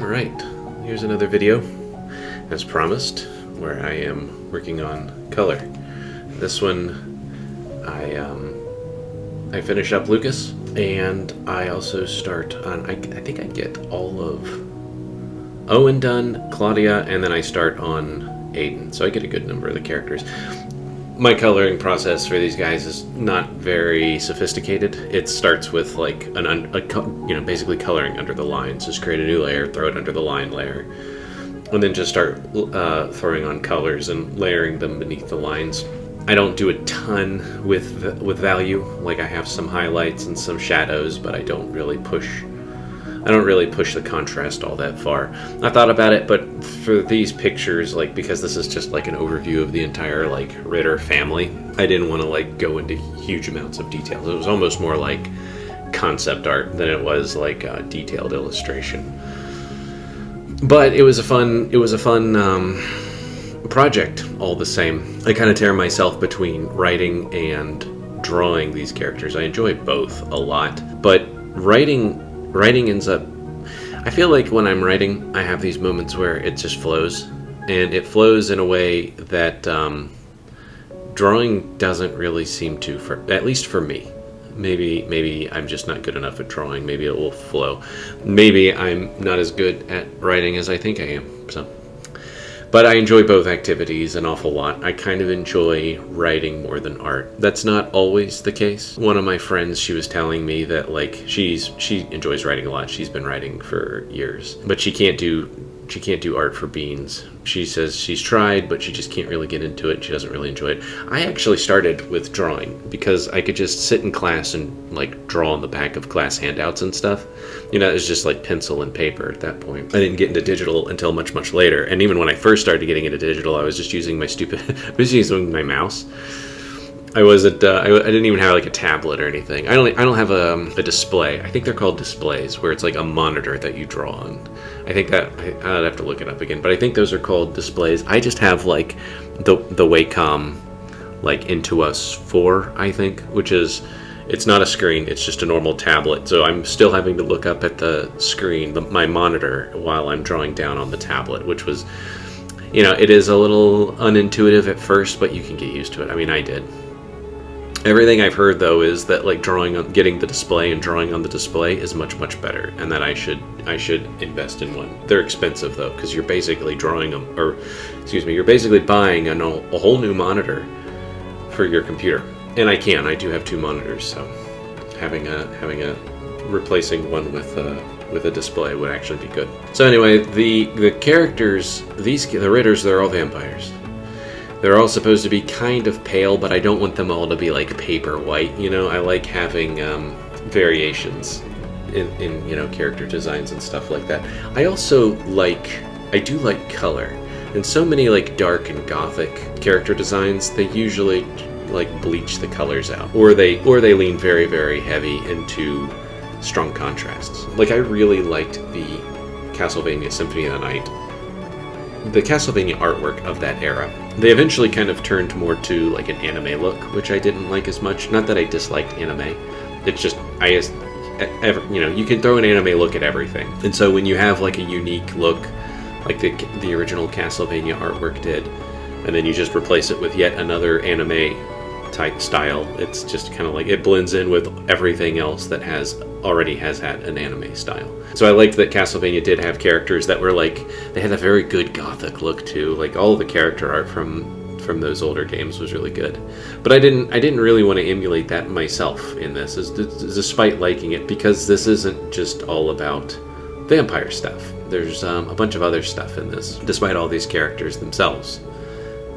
Alright, here's another video, as promised, where I am working on color. This one, I finish up Lucas, and I also start on, I think I get all of Owen done, Claudia, and then I start on Aiden, so I get a good number of the characters. My coloring process for these guys is not very sophisticated. It starts with like basically coloring under the lines. Just create a new layer, throw it under the line layer, and then just start throwing on colors and layering them beneath the lines. I don't do a ton with value. Like I have some highlights and some shadows, but I don't really push the contrast all that far. I thought about it, but for these pictures, like, because this is just like an overview of the entire like Ritter family, I didn't want to like go into huge amounts of details. It was almost more like concept art than it was like a detailed illustration. But it was a fun project all the same. I kind of tear myself between writing and drawing these characters. I enjoy both a lot, but writing ends up, I feel like when I'm writing, I have these moments where it just flows, and it flows in a way that drawing doesn't really seem to, at least for me. Maybe I'm just not good enough at drawing. Maybe it will flow. Maybe I'm not as good at writing as I think I am. But I enjoy both activities an awful lot. I kind of enjoy writing more than art. That's not always the case. One of my friends, she was telling me that like she enjoys writing a lot. She's been writing for years, but she can't do art for beans. She says she's tried, but she just can't really get into it. She doesn't really enjoy it. I actually started with drawing because I could just sit in class and like draw on the back of class handouts and stuff. You know, it was just like pencil and paper at that point. I didn't get into digital until much, much later. And even when I first started getting into digital, I was just using my I was using my mouse. I wasn't. I didn't even have like a tablet or anything. I don't have a display. I think they're called displays, where it's like a monitor that you draw on. I think that I'd have to look it up again, but I think those are called displays. I just have like the Wacom like Intuos 4, I think, which is, it's not a screen. It's just a normal tablet. So I'm still having to look up at the screen, my monitor, while I'm drawing down on the tablet, which was, you know, it is a little unintuitive at first, but you can get used to it. I mean, I did. Everything I've heard, though, is that like getting the display and drawing on the display is much, much better, and that I should invest in one. They're expensive though, because you're basically you're basically buying a whole new monitor for your computer. And I do have two monitors, so replacing one with a display would actually be good. So anyway, the characters, the Ritters, they're all vampires. They're all supposed to be kind of pale, but I don't want them all to be like paper white. You know, I like having variations in you know, character designs and stuff like that. I do like color, and so many like dark and gothic character designs, they usually like bleach the colors out, or they lean very, very heavy into strong contrasts. Like I really liked the Castlevania Symphony of the Night, the Castlevania artwork of that era. They eventually kind of turned more to like an anime look, which I didn't like as much. Not that I disliked anime. It's just, you know, you can throw an anime look at everything. And so when you have like a unique look, like the original Castlevania artwork did, and then you just replace it with yet another anime type style, it's just kind of like, it blends in with everything else that already has had an anime style. So I liked that Castlevania did have characters that were like, they had a very good gothic look too. Like all of the character art from those older games was really good. But I didn't really want to emulate that myself in this, despite liking it, because this isn't just all about vampire stuff. There's a bunch of other stuff in this, despite all these characters themselves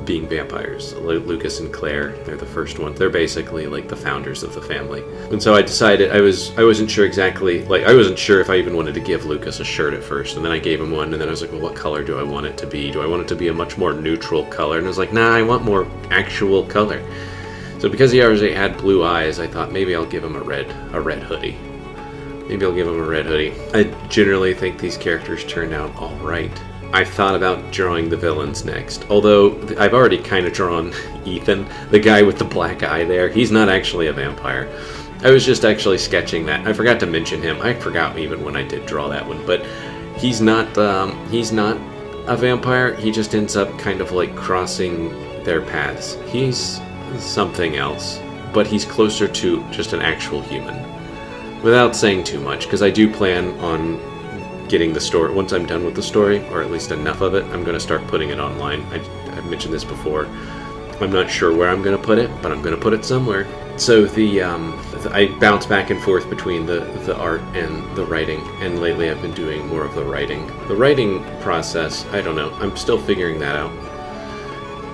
being vampires. Lucas and Claire, they're the first ones. They're basically like the founders of the family. And so I decided, I wasn't sure exactly, like I wasn't sure if I even wanted to give Lucas a shirt at first, and then I gave him one, and then I was like, well, what color do I want it to be? Do I want it to be a much more neutral color? And I was like, nah, I want more actual color. So because he already had blue eyes, I thought maybe I'll give him a red hoodie. I generally think these characters turned out all right. I've thought about drawing the villains next, although I've already kind of drawn Ethan, the guy with the black eye there. He's not actually a vampire. I was just actually sketching that. I forgot to mention him. I forgot even when I did draw that one, but he's not a vampire. He just ends up kind of like crossing their paths. He's something else, but he's closer to just an actual human. Without saying too much, because I do plan on getting the story, once I'm done with the story, or at least enough of it, I'm going to start putting it online. I've mentioned this before. I'm not sure where I'm going to put it, but I'm going to put it somewhere. So I bounce back and forth between the art and the writing, and lately I've been doing more of the writing. The writing process, I don't know, I'm still figuring that out.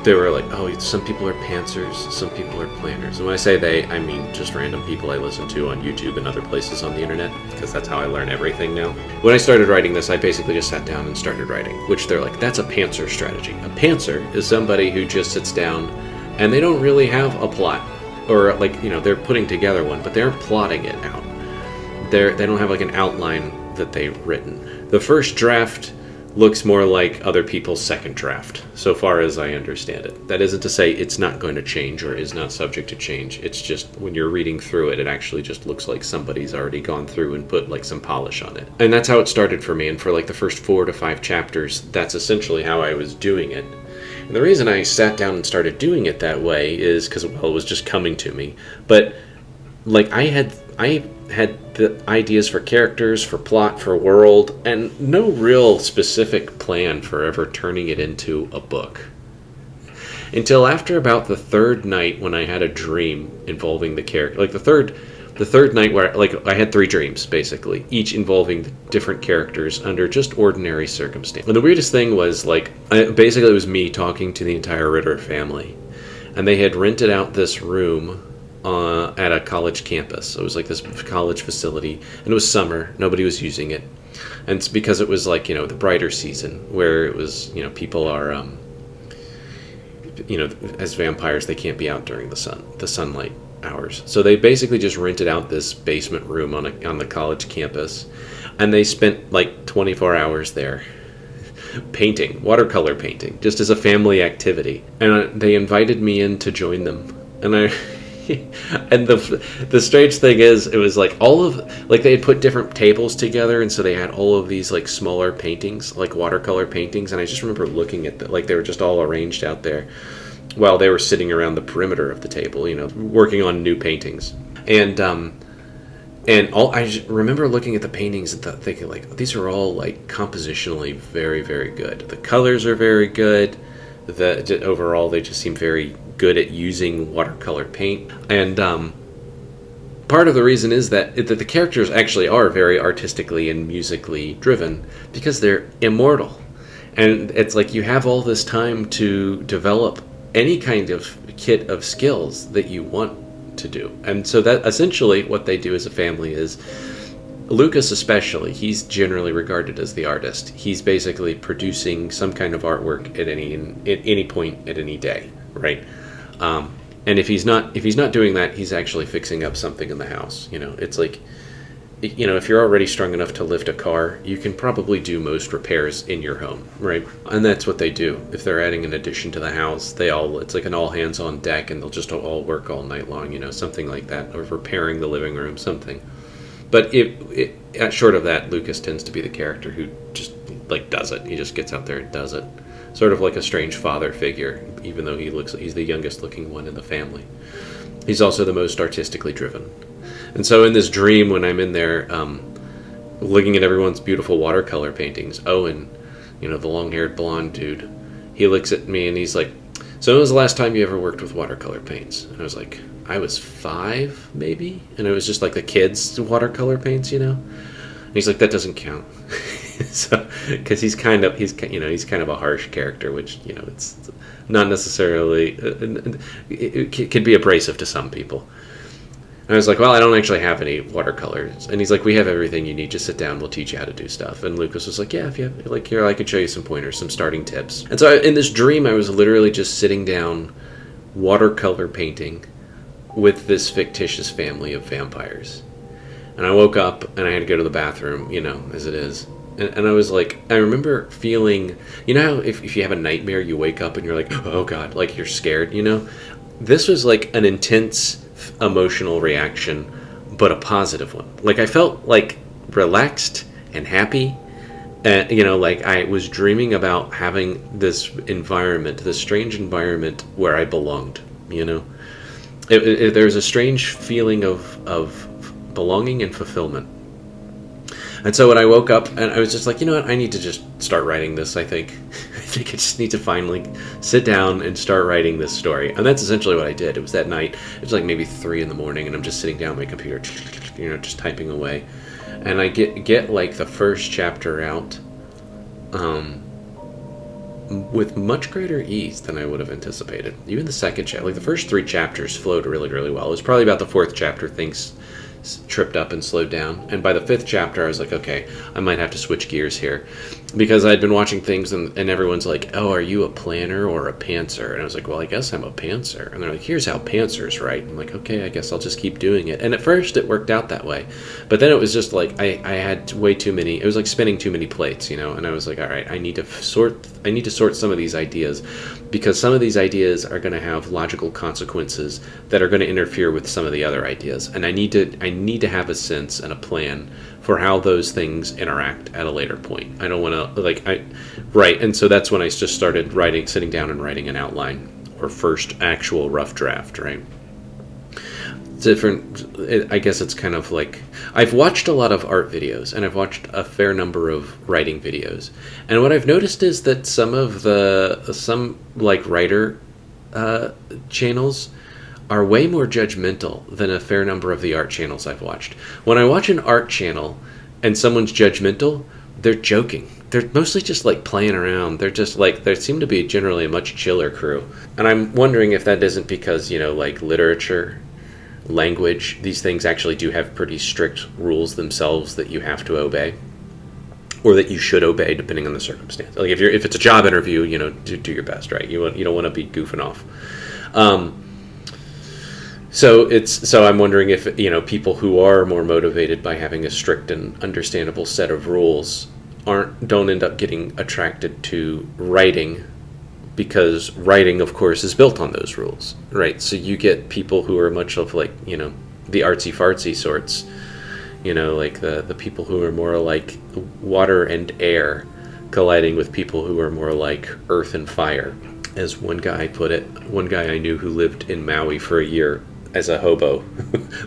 They were like, oh, some people are pantsers, some people are planners. And when I say they, I mean just random people I listen to on YouTube and other places on the internet, because that's how I learn everything now. When I started writing this, I basically just sat down and started writing, which they're like, that's a pantser strategy. A pantser is somebody who just sits down and they don't really have a plot. Or like, they're putting together one, but they're plotting it out. They don't have like an outline that they've written. The first draft looks more like other people's second draft, so far as I understand it. That isn't to say it's not going to change or is not subject to change. It's just when you're reading through it, it actually just looks like somebody's already gone through and put like some polish on it. And that's how it started for me. And for like the first 4 to 5 chapters, that's essentially how I was doing it. And the reason I sat down and started doing it that way is because, well, it was just coming to me. But like I had the ideas for characters, for plot, for world, and no real specific plan for ever turning it into a book. Until after about the 3rd night when I had a dream involving the character. Like the third night where like I had 3 dreams, basically, each involving different characters under just ordinary circumstances. And the weirdest thing was, like, basically it was me talking to the entire Ritter family. And they had rented out this room at a college campus. So it was like this college facility, and it was summer. Nobody was using it, and it's because it was like the brighter season where it was people are as vampires they can't be out during the sunlight hours. So they basically just rented out this basement room on the college campus, and they spent like 24 hours there painting, watercolor painting, just as a family activity. And they invited me in to join them, and and the strange thing is, it was like they had put different tables together, and so they had all of these like smaller paintings, like watercolor paintings, and I just remember looking at like they were just all arranged out there while they were sitting around the perimeter of the table, working on new paintings. And I just remember looking at the paintings and thinking like, these are all like compositionally very, very good. The colors are very good. Overall, they just seem very good at using watercolor paint. And part of the reason is that the characters actually are very artistically and musically driven because they're immortal. And it's like you have all this time to develop any kind of kit of skills that you want to do. And so that essentially what they do as a family is, Lucas especially, he's generally regarded as the artist. He's basically producing some kind of artwork at any point at any day, right? And if he's not doing that, he's actually fixing up something in the house. It's like, if you're already strong enough to lift a car, you can probably do most repairs in your home, right? And that's what they do. If they're adding an addition to the house, it's like an all hands on deck, and they'll just all work all night long, something like that, or repairing the living room, something. But short of that, Lucas tends to be the character who just like does it. He just gets out there and does it. Sort of like a strange father figure, even though he's the youngest looking one in the family. He's also the most artistically driven. And so in this dream, when I'm in there looking at everyone's beautiful watercolor paintings, Owen, the long-haired blonde dude, he looks at me and he's like, so when was the last time you ever worked with watercolor paints? And I was like, I was 5, maybe? And it was just like the kids' watercolor paints, And he's like, that doesn't count. So, because he's kind of a harsh character, which, it's not necessarily, it can be abrasive to some people. And I was like, well, I don't actually have any watercolors. And he's like, we have everything you need. Just sit down. We'll teach you how to do stuff. And Lucas was like, yeah, if you have, like, here, I could show you some pointers, some starting tips. And so in this dream, I was literally just sitting down, watercolor painting with this fictitious family of vampires. And I woke up and I had to go to the bathroom, as it is. And I was like, I remember feeling, how if you have a nightmare, you wake up and you're like, oh God, like you're scared, This was like an intense emotional reaction, but a positive one. Like I felt like relaxed and happy And, you know, like, I was dreaming about having this environment, this strange environment where I belonged, you know? There's a strange feeling of belonging and fulfillment. And so when I woke up, and I was just like, you know what, I need to just start writing this, I think. I think I just need to finally sit down and start writing this story. And that's essentially what I did. It was that night. It was like maybe 3 a.m, and I'm just sitting down at my computer, you know, just typing away. And I get like the first chapter out with much greater ease than I would have anticipated. Even the second chapter, like the first 3 chapters flowed really, really well. It was probably about the 4th chapter things tripped up and slowed down, and by the 5th chapter I was like, okay, I might have to switch gears here, because I'd been watching things and everyone's like, oh, are you a planner or a pantser? And I was like, well, I guess I'm a pantser. And they're like, here's how pantsers write. I'm like, okay, I guess I'll just keep doing it. And at first it worked out that way, but then it was just like I had way too many, it was like spinning too many plates, you know. And I was like, all right, I need to sort some of these ideas, because some of these ideas are going to have logical consequences that are going to interfere with some of the other ideas, and I need to have a sense and a plan for how those things interact at a later point. I don't want to right. And so that's when I just started sitting down and writing an outline, or first actual rough draft, right? I guess it's kind of like, I've watched a lot of art videos, and I've watched a fair number of writing videos, and what I've noticed is that some writer channels are way more judgmental than a fair number of the art channels I've watched. When I watch an art channel and someone's judgmental, they're joking. They're mostly just like playing around. They're just like, there seem to be generally a much chiller crew. And I'm wondering if that isn't because, you know, like literature, language, these things actually do have pretty strict rules themselves that you have to obey, or that you should obey depending on the circumstance. Like if it's a job interview, you know, do your best, right? You don't want to be goofing off. So I'm wondering if, you know, people who are more motivated by having a strict and understandable set of rules don't end up getting attracted to writing, because writing, of course, is built on those rules, right? So you get people who are much of like, you know, the artsy fartsy sorts, you know, like the people who are more like water and air colliding with people who are more like earth and fire. As one guy put it, one guy I knew who lived in Maui for a year as a hobo,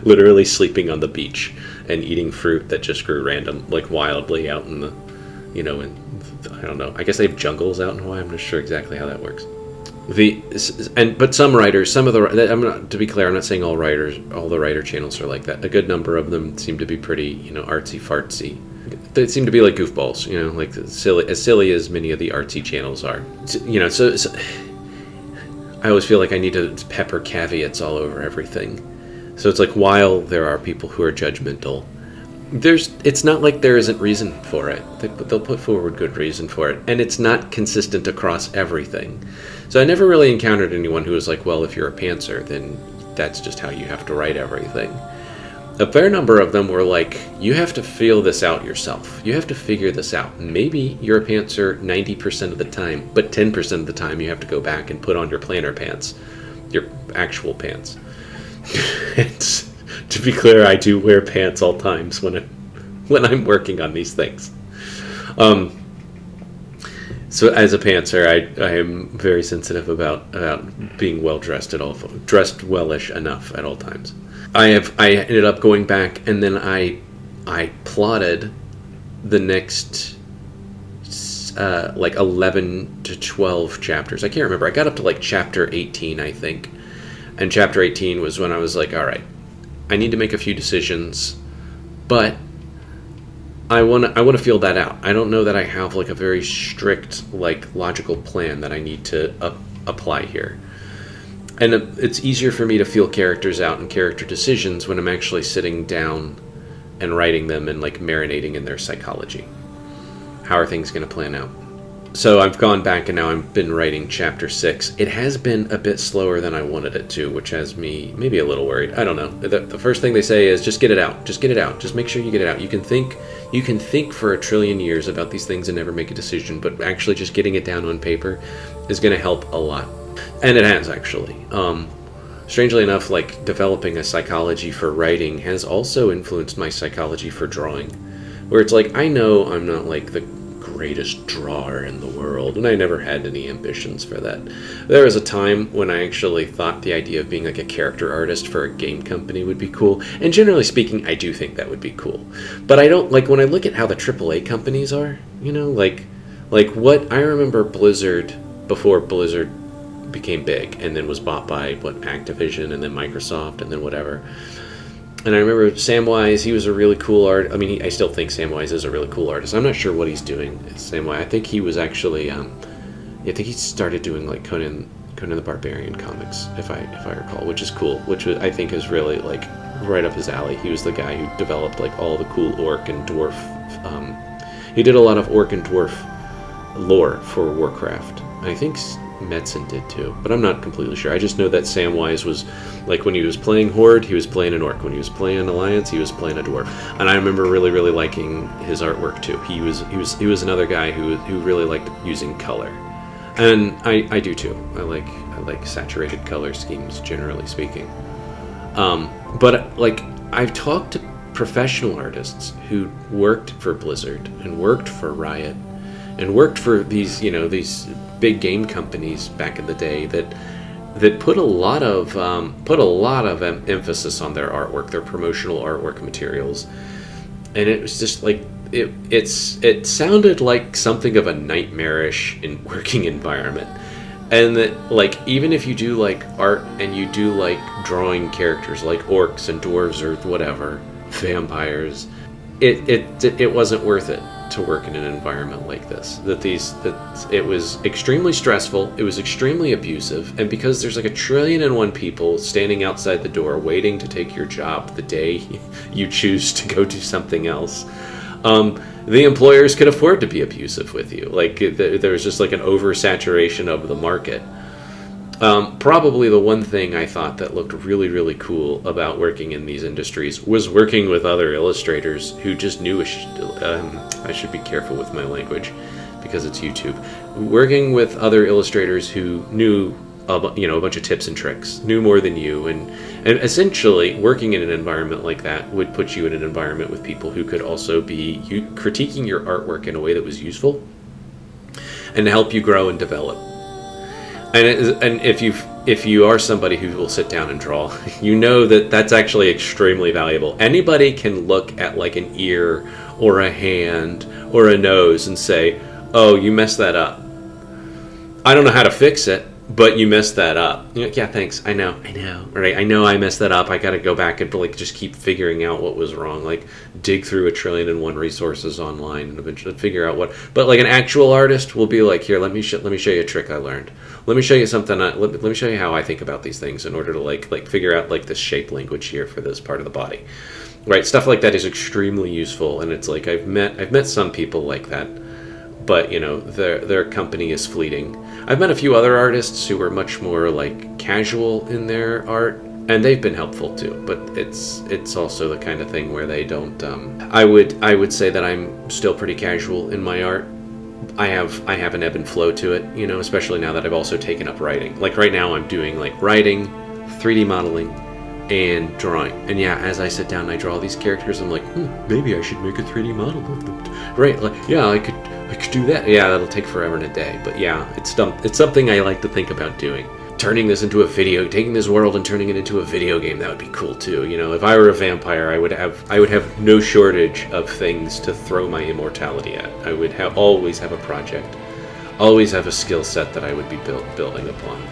literally sleeping on the beach and eating fruit that just grew wildly out in the, you know, I don't know, I guess they have jungles out in Hawaii. I'm not sure exactly how that works. But some writers, to be clear, I'm not saying all the writer channels are like that. A good number of them seem to be pretty, you know, artsy fartsy. They seem to be like goofballs, you know, like silly as many of the artsy channels are. You know, so I always feel like I need to pepper caveats all over everything. So it's like, while there are people who are judgmental, it's not like there isn't reason for it. They'll put forward good reason for it, and it's not consistent across everything. So I never really encountered anyone who was like, well, if you're a pantser, then that's just how you have to write everything. A fair number of them were like, you have to feel this out yourself. You have to figure this out. Maybe you're a pantser 90% of the time, but 10% of the time you have to go back and put on your planner pants, your actual pants. And to be clear, I do wear pants all times when I'm working on these things. So as a pantser, I am very sensitive about being well dressed dressed wellish enough at all times. I ended up going back, and then I plotted the next 11 to 12 chapters. I can't remember. I got up to like chapter 18, I think. And chapter 18 was when I was like, all right, I need to make a few decisions, but I want to feel that out. I don't know that I have like a very strict, like, logical plan that I need to apply here. And it's easier for me to feel characters out and character decisions when I'm actually sitting down and writing them and like marinating in their psychology. How are things going to plan out? So I've gone back and now I've been writing chapter 6. It has been a bit slower than I wanted it to, which has me maybe a little worried. I don't know. The first thing they say is just get it out. Just get it out. Just make sure you get it out. You can think for a trillion years about these things and never make a decision, but actually just getting it down on paper is going to help a lot. And it has, actually. Strangely enough, like, developing a psychology for writing has also influenced my psychology for drawing. Where it's like, I know I'm not like the greatest drawer in the world, and I never had any ambitions for that. There was a time when I actually thought the idea of being like a character artist for a game company would be cool, and generally speaking, I do think that would be cool. But I don't, like, when I look at how the AAA companies are, you know, like what I remember Blizzard, before Blizzard became big and then was bought by Activision and then Microsoft and then whatever. And I remember Samwise, he was a really cool I mean, I still think Samwise is a really cool artist. I'm not sure what he's doing Samwise. I think he was actually I think he started doing like Conan the Barbarian comics, if I recall, which is cool, I think is really like right up his alley. He was the guy who developed like all the cool orc and dwarf he did a lot of orc and dwarf lore for Warcraft. I think Metzen did too, but I'm not completely sure. I just know that Samwise was, like, when he was playing Horde, he was playing an orc. When he was playing Alliance, he was playing a dwarf. And I remember really, really liking his artwork too. He was another guy who really liked using color, and I do too. I like saturated color schemes, generally speaking. But like, I've talked to professional artists who worked for Blizzard and worked for Riot and worked for these big game companies back in the day that put a lot of emphasis on their artwork, their promotional artwork materials, and it was just like it sounded like something of a nightmarish working environment. And that, like, even if you do like art and you do like drawing characters like orcs and dwarves or whatever, vampires, it wasn't worth it to work in an environment like this. That it was extremely stressful, it was extremely abusive, and because there's like 1,000,000,001 people standing outside the door waiting to take your job the day you choose to go do something else, the employers could afford to be abusive with you. Like, there was just like an oversaturation of the market. Probably the one thing I thought that looked really, really cool about working in these industries was working with other illustrators who just knew I should be careful with my language because it's YouTube. Working with other illustrators who knew a bunch of tips and tricks, knew more than you, and essentially working in an environment like that would put you in an environment with people who could also be critiquing your artwork in a way that was useful and help you grow and develop. And if you are somebody who will sit down and draw, you know that that's actually extremely valuable. Anybody can look at like an ear or a hand or a nose and say, "Oh, you messed that up. I don't know how to fix it, but you messed that up." You're like, "Yeah, thanks. I know. Right? I know I messed that up. I got to go back and like just keep figuring out what was wrong. Like dig through 1,000,000,001 resources online and eventually figure out what." But like an actual artist will be like, "Here, let me show you a trick I learned. Let me show you something. Let me show you how I think about these things in order to like figure out like this shape language here for this part of the body." Right? Stuff like that is extremely useful, and it's like I've met some people like that, but their company is fleeting. I've met a few other artists who are much more like casual in their art, and they've been helpful too. But it's also the kind of thing where they don't. I would say that I'm still pretty casual in my art. I have an ebb and flow to it, especially now that I've also taken up writing. Like right now, I'm doing like writing, 3D modeling, and drawing. And yeah, as I sit down and I draw these characters, I'm like, maybe I should make a 3D model of them. Right? Like, yeah, I could do that. Yeah, that'll take forever and a day. But yeah, it's something I like to think about doing. Taking this world and turning it into a video game, that would be cool too. If I were a vampire, I would have no shortage of things to throw my immortality at. I would always have a project, always have a skill set that I would be building upon.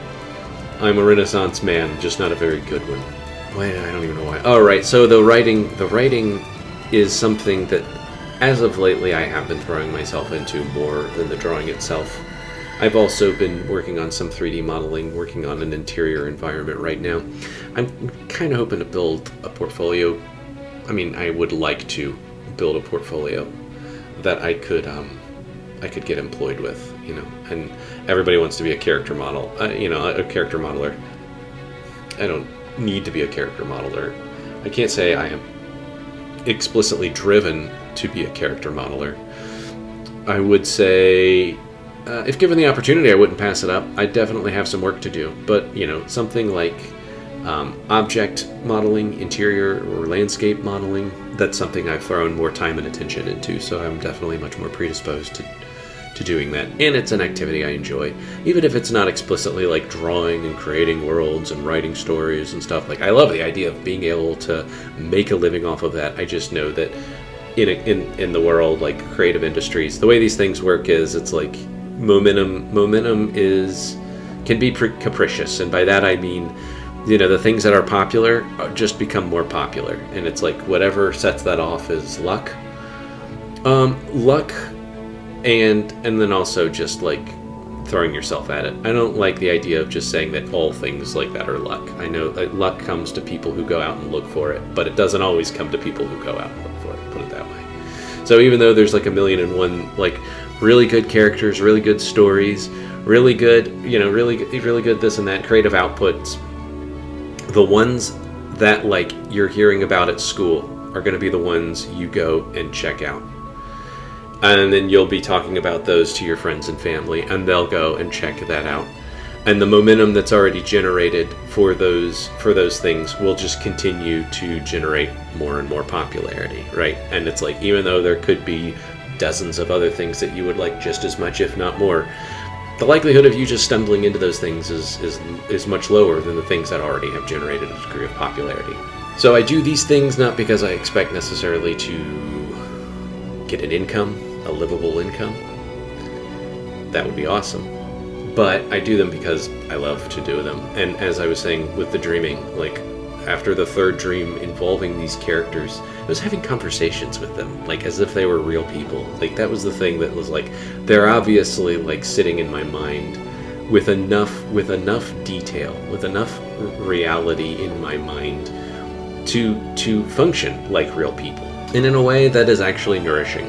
I'm a Renaissance man, just not a very good one. Wait, I don't even know why. Oh, right. So the writing is something that, as of lately, I have been throwing myself into more than the drawing itself. I've also been working on some 3D modeling, working on an interior environment right now. I'm kind of hoping to build a portfolio. I mean, I would like to build a portfolio that I could get employed with, And everybody wants to be a character model, a character modeler. I don't need to be a character modeler. I can't say I am explicitly driven to be a character modeler. I would say, if given the opportunity, I wouldn't pass it up. I definitely have some work to do, but something like object modeling, interior or landscape modeling, that's something I've thrown more time and attention into, so I'm definitely much more predisposed to doing that. And it's an activity I enjoy. Even if it's not explicitly like drawing and creating worlds and writing stories and stuff. Like, I love the idea of being able to make a living off of that. I just know that in the world, like creative industries, the way these things work is it's like momentum can be capricious. And by that I mean, the things that are popular just become more popular. And it's like whatever sets that off is luck. Luck and then also just like throwing yourself at it. I don't like the idea of just saying that all things like that are luck. I know that luck comes to people who go out and look for it, but it doesn't always come to people who go out and look for it, put it that way. So even though there's like 1,000,001 like really good characters, really good stories, really good, really good this and that creative outputs, the ones that like you're hearing about at school are going to be the ones you go and check out. And then you'll be talking about those to your friends and family, and they'll go and check that out. And the momentum that's already generated for those things will just continue to generate more and more popularity, right? And it's like, even though there could be dozens of other things that you would like just as much, if not more, the likelihood of you just stumbling into those things is much lower than the things that already have generated a degree of popularity. So I do these things not because I expect necessarily to get an income, a livable income. That would be awesome. But I do them because I love to do them. And as I was saying with the dreaming, like after the third dream involving these characters, I was having conversations with them, like as if they were real people. Like that was the thing that was like, they're obviously like sitting in my mind with enough detail, with enough reality in my mind to function like real people. And in a way that is actually nourishing.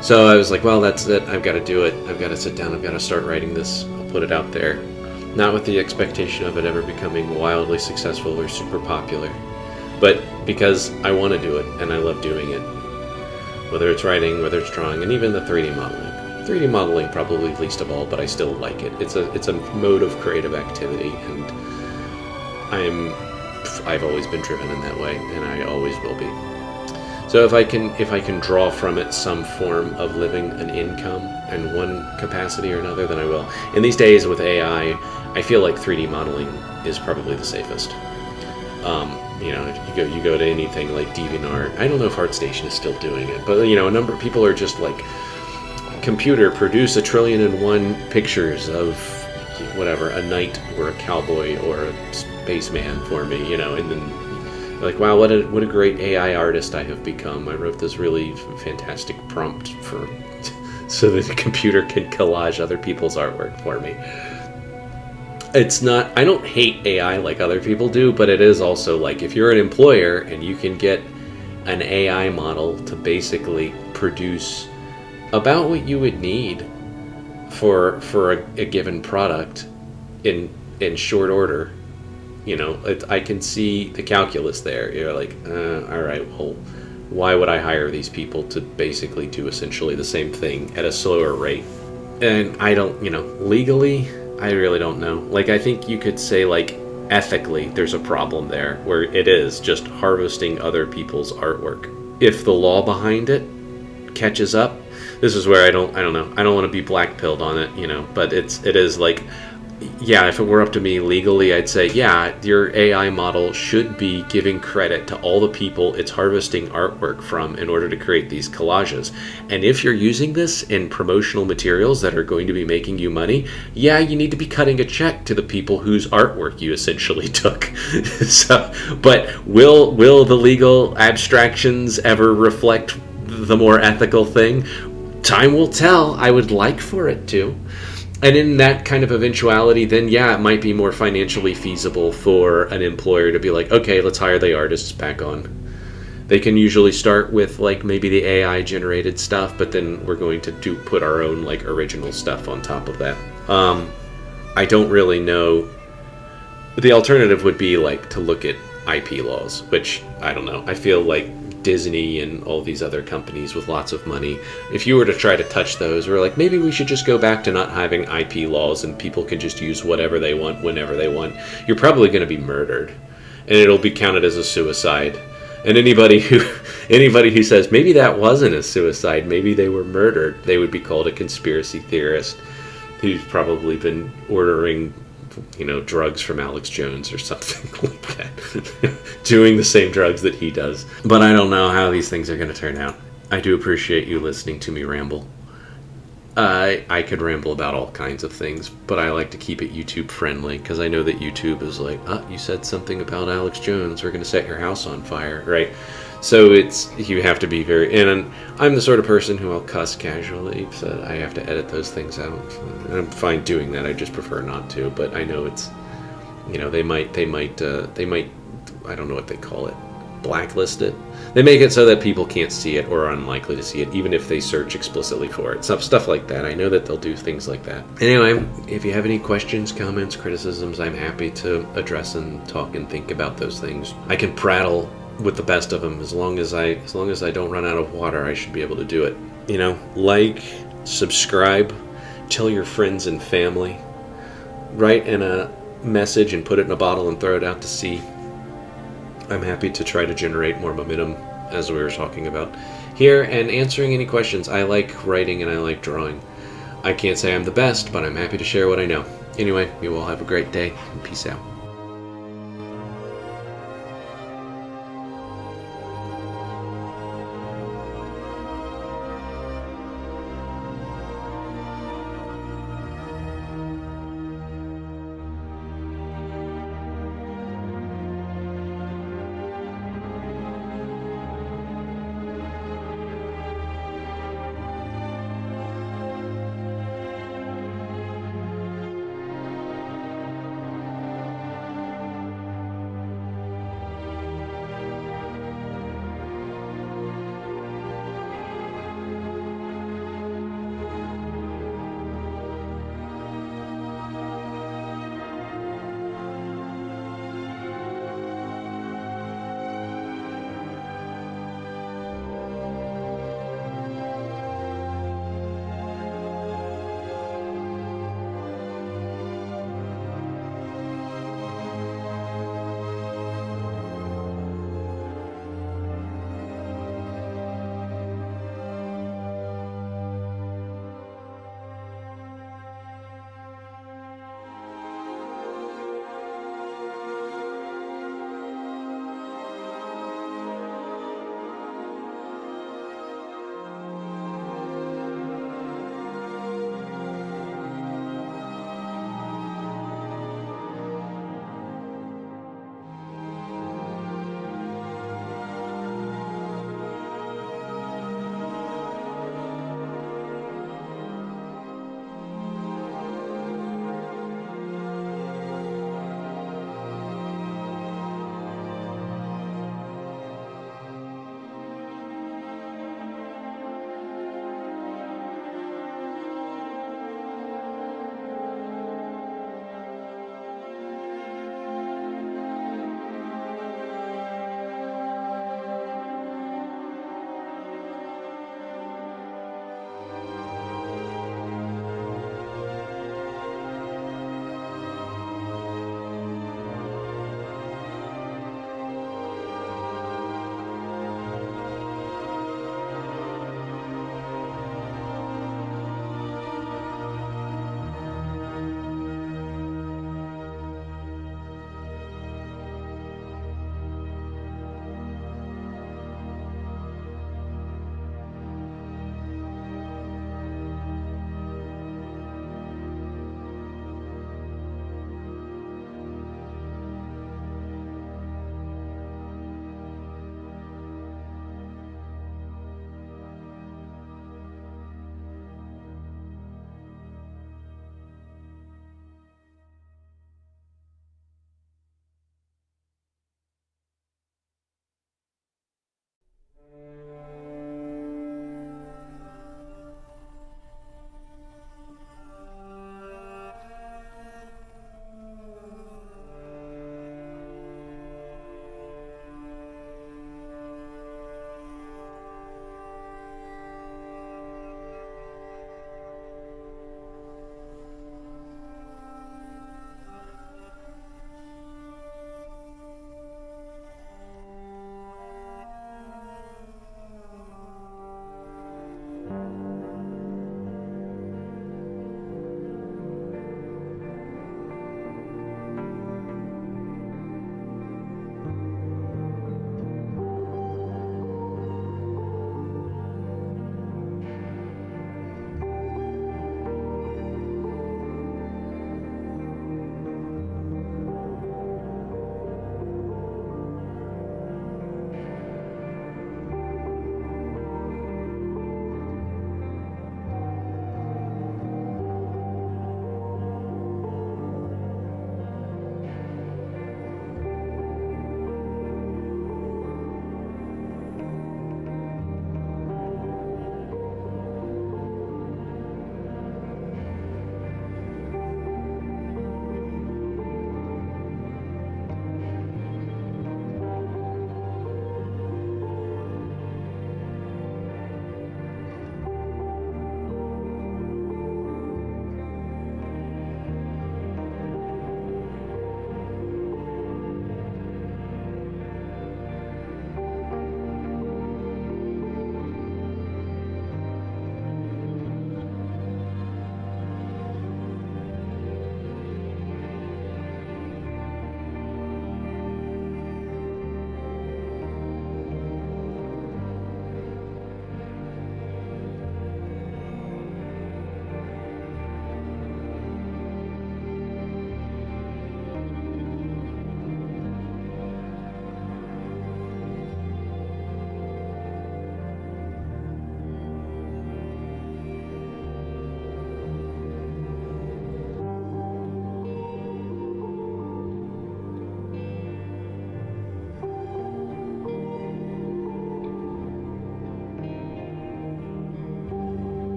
So I was like, well, that's it. I've got to do it. I've got to sit down. I've got to start writing this. I'll put it out there. Not with the expectation of it ever becoming wildly successful or super popular, but because I want to do it and I love doing it. Whether it's writing, whether it's drawing, and even the 3D modeling. 3D modeling probably least of all, but I still like it. It's a mode of creative activity, and I've always been driven in that way, and I always will be. So if I can draw from it some form of living an income in one capacity or another, then I will. In these days with AI, I feel like 3D modeling is probably the safest. You go to anything like DeviantArt. I don't know if ArtStation is still doing it, but a number of people are just like, computer, produce 1,000,001 pictures of whatever, a knight or a cowboy or a spaceman for me, and then like, wow, what a great AI artist I have become. I wrote this really fantastic prompt so that the computer can collage other people's artwork for me. It's not, I don't hate AI like other people do, but it is also like, if you're an employer and you can get an AI model to basically produce about what you would need for a given product in short order, I can see the calculus there. You're like, all right, well, why would I hire these people to basically do essentially the same thing at a slower rate? And I don't, legally, I really don't know. Like, I think you could say, like, ethically, there's a problem there where it is just harvesting other people's artwork. If the law behind it catches up, this is where I don't know. I don't want to be black-pilled on it, but it is like, yeah, if it were up to me legally, I'd say, yeah, your AI model should be giving credit to all the people it's harvesting artwork from in order to create these collages. And if you're using this in promotional materials that are going to be making you money, yeah, you need to be cutting a check to the people whose artwork you essentially took. But will the legal abstractions ever reflect the more ethical thing? Time will tell. I would like for it to. And in that kind of eventuality, then yeah, it might be more financially feasible for an employer to be like, okay, let's hire the artists back on. They can usually start with like maybe the AI generated stuff, but then we're going to put our own like original stuff on top of that. I don't really know. The alternative would be like to look at IP laws, which I don't know. I feel like Disney and all these other companies with lots of money, if you were to try to touch those, we're like, maybe we should just go back to not having IP laws and people can just use whatever they want whenever they want. You're probably going to be murdered and it'll be counted as a suicide. And anybody who Anybody who says maybe that wasn't a suicide, maybe they were murdered, they would be called a conspiracy theorist who's probably been ordering, drugs from Alex Jones or something like that, doing the same drugs that he does. But I don't know how these things are going to turn out. I do appreciate you listening to me ramble. I could ramble about all kinds of things, but I like to keep it YouTube friendly because I know that YouTube is like, you said something about Alex Jones, we're going to set your house on fire, right? So you have to be very, and I'm the sort of person who I'll cuss casually, so I have to edit those things out. And I'm fine doing that. I just prefer not to, but I know it's, they might, I don't know what they call it, blacklist it. They make it so that people can't see it or are unlikely to see it, even if they search explicitly for it. Stuff like that. I know that they'll do things like that. Anyway, if you have any questions, comments, criticisms, I'm happy to address and talk and think about those things. I can prattle with the best of them as long as I don't run out of water. I should be able to do it. Like, subscribe, tell your friends and family, write in a message and put it in a bottle and throw it out to sea. I'm happy to try to generate more momentum, as we were talking about here, and answering any questions. I like writing and I like drawing. I can't say I'm the best, but I'm happy to share what I know. Anyway, you all have a great day, and peace out.